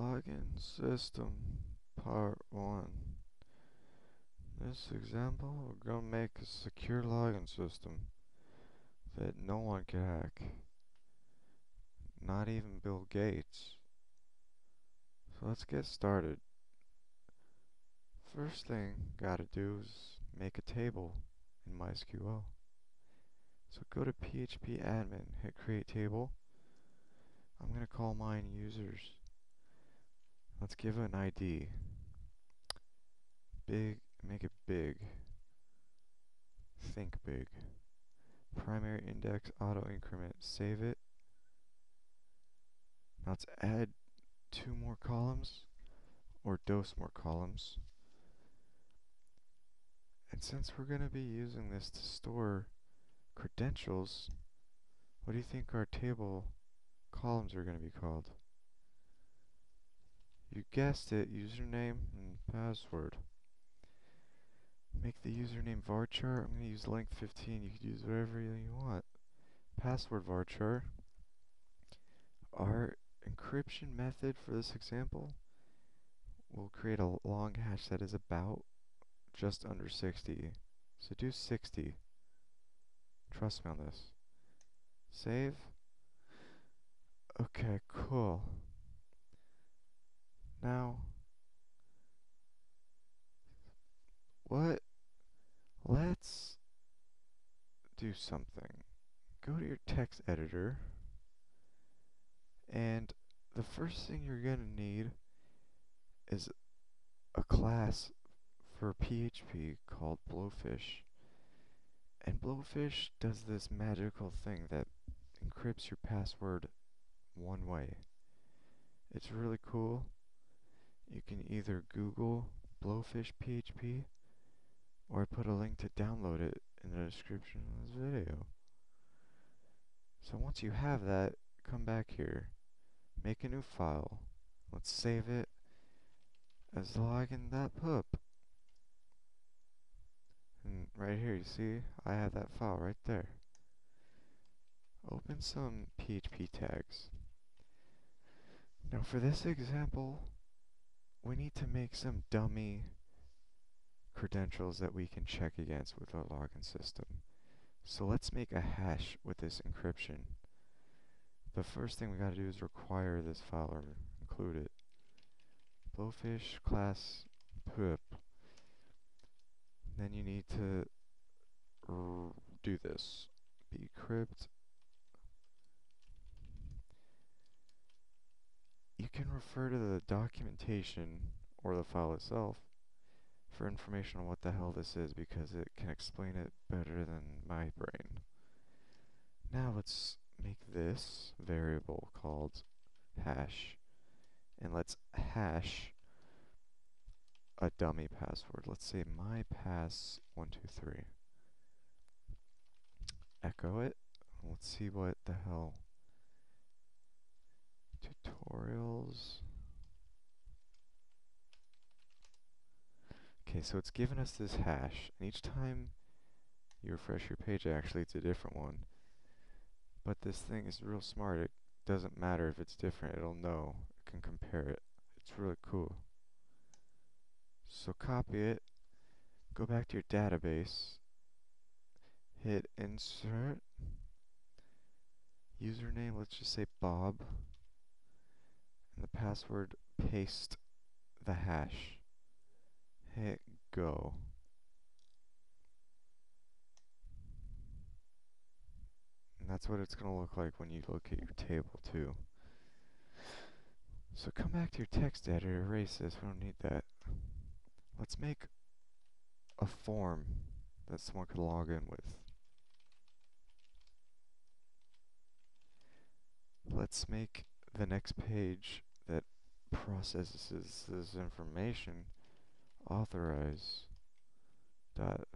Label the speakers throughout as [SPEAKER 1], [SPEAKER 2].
[SPEAKER 1] Login system part 1. This example, we're going to make a secure login system that no one can hack. Not even Bill Gates. So let's get started. First thing gotta do is make a table in MySQL. So go to PHP admin, hit create table. I'm going to call mine users. Let's give it an ID. Big, make it big. Think big. Primary index auto increment. Save it. Now let's add 2 more columns or dose more columns. And since we're going to be using this to store credentials, what do you think our table columns are going to be called? You guessed it, username and password. Make the username varchar. I'm going to use length 15. You could use whatever you want. Password varchar. Our encryption method for this example will create a long hash that is about just under 60. So do 60. Trust me on this. Save. Okay, cool. Now, let's do something. Go to your text editor, and the first thing you're going to need is a class for PHP called Blowfish. And Blowfish does this magical thing that encrypts your password one way. It's really cool. You can either Google Blowfish PHP, or I put a link to download it in the description of this video. So once you have that, come back here, make a new file. Let's save it as login.pub. And right here, you see, I have that file right there. Open some PHP tags. Now for this example, we need to make some dummy credentials that we can check against with our login system. So let's make a hash with this encryption. The first thing we gotta do is require this file or include it. Blowfish class pip. Then you need to do this. Bcrypt. You can refer to the documentation or the file itself for information on what the hell this is, because it can explain it better than my brain. Now let's make this variable called hash, and let's hash a dummy password. Let's say mypass123. Echo it. Let's see what the hell. Tutorials. Okay, so it's given us this hash, and each time you refresh your page, actually it's a different one. But this thing is real smart. It doesn't matter if it's different, it'll know. It can compare it. It's really cool. So copy it, go back to your database, hit insert, username, let's just say Bob, and the password, paste the hash. Hit go. And that's what it's going to look like when you look at your table too. So come back to your text editor, erase this, we don't need that. Let's make a form that someone could log in with. Let's make the next page that processes this information authorize dot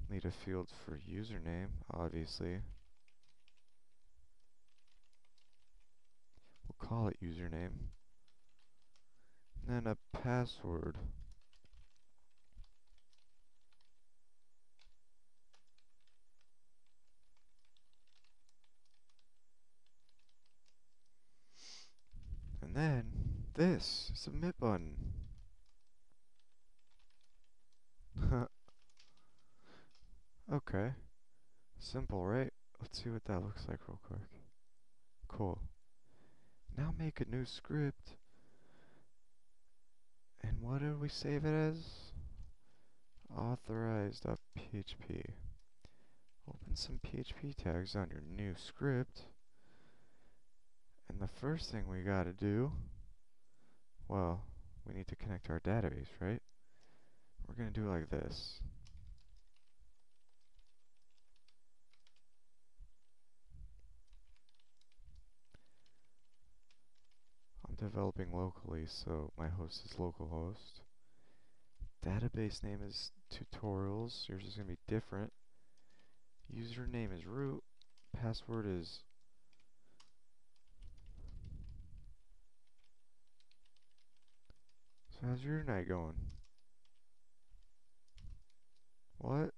[SPEAKER 1] need a field for username, obviously. We'll call it username. And then a password. And then this submit button. Okay, simple, right? Let's see what that looks like real quick. Cool. Now make a new script. And what did we save it as? Authorize.php. Open some PHP tags on your new script. And the first thing we gotta do, well, we need to connect to our database, right? We're gonna do it like this. I'm developing locally, so my host is localhost. Database name is tutorials. Yours is gonna be different. Username is root. Password is so how's your night going? What?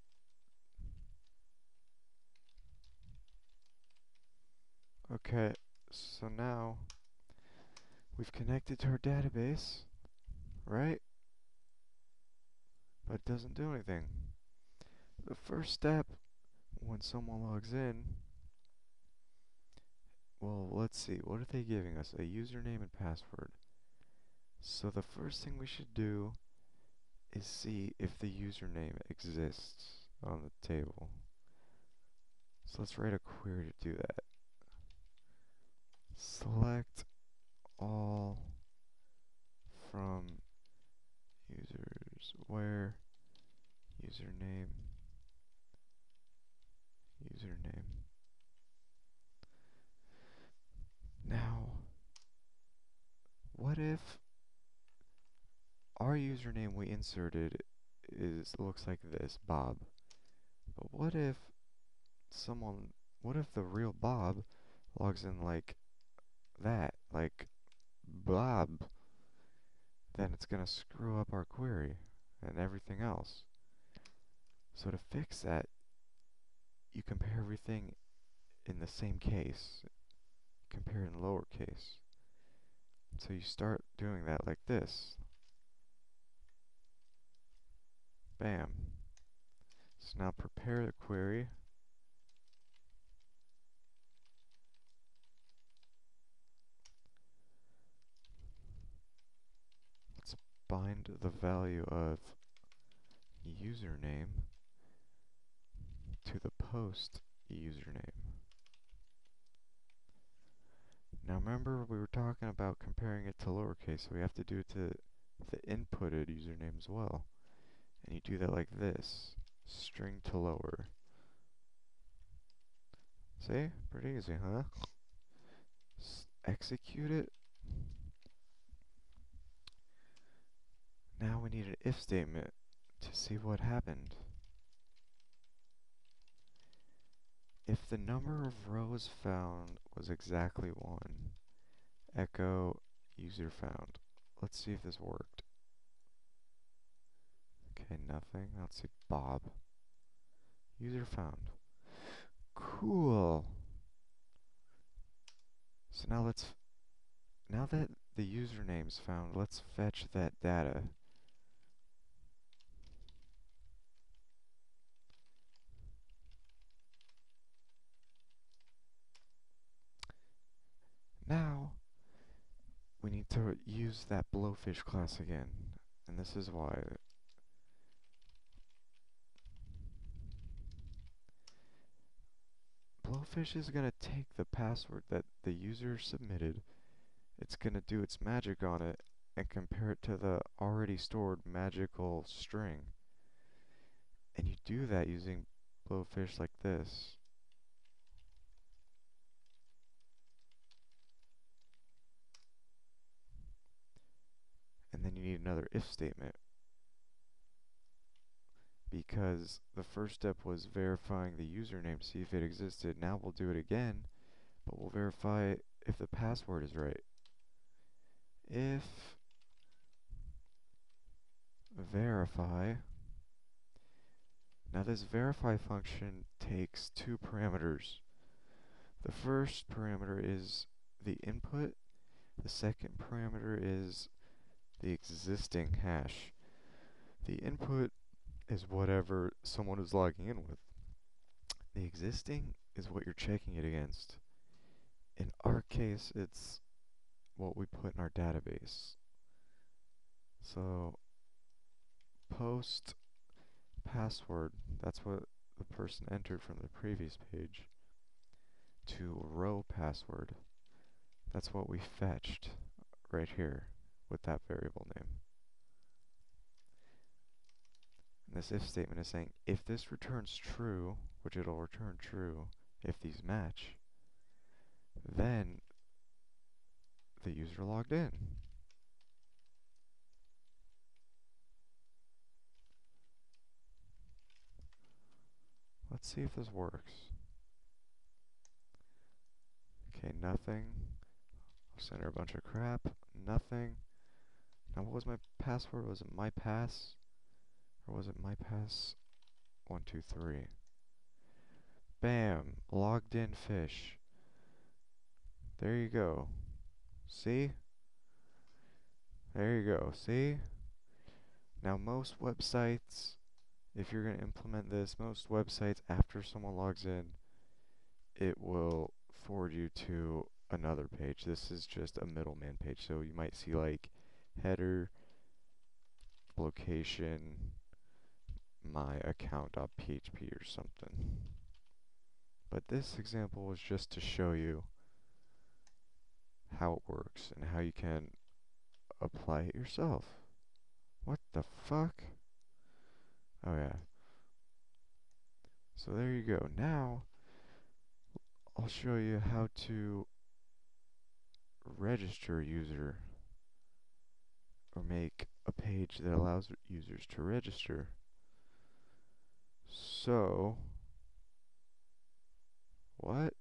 [SPEAKER 1] Okay, so now we've connected to our database, right? But it doesn't do anything. The first step when someone logs in, well, let's see, what are they giving us? A username and password. So the first thing we should do is see if the username exists on the table. So let's write a query to do that. Select all from users where username. Now, what if our username we inserted looks like this, Bob. But what if the real Bob logs in like that, like Bob? Then it's gonna screw up our query and everything else. So to fix that, you compare everything in the same case. Compare in lowercase. So you start doing that like this. Bam. So now prepare the query. Let's bind the value of username to the post username. Now remember we were talking about comparing it to lowercase, so we have to do it to the inputted username as well. And you do that like this, string to lower. See? Pretty easy, huh? Execute it. Now we need an if statement to see what happened. If the number of rows found was exactly 1, echo user found. Let's see if this worked. Okay, nothing. Let's see Bob. User found. Cool. So now that the username's found, let's fetch that data. Now we need to use that Blowfish class again, and this is why. Blowfish is going to take the password that the user submitted, it's going to do its magic on it, and compare it to the already stored magical string. And you do that using Blowfish like this. And then you need another if statement, because the first step was verifying the username to see if it existed. Now we'll do it again, but we'll verify if the password is right. If verify. Now this verify function takes two parameters. The first parameter is the input, The second parameter is the existing hash. The input is whatever someone is logging in with. The existing is what you're checking it against. In our case, it's what we put in our database. So post password, that's what the person entered from the previous page, to row password, that's what we fetched right here with that variable name. And this if statement is saying if this returns true, which it'll return true if these match, then the user logged in. Let's see if this works. Okay, nothing. I'll send her a bunch of crap. Nothing. Now what was my password? Was it my pass? Or was it my pass 123? Bam! Logged in fish. There you go. See? There you go. See? Now most websites, if you're going to implement this, most websites after someone logs in, it will forward you to another page. This is just a middleman page, so you might see like header, location, my account.php or something. But this example was just to show you how it works and how you can apply it yourself. What the fuck? Oh yeah. So there you go. Now I'll show you how to register a user or make a page that allows users to register. So, what?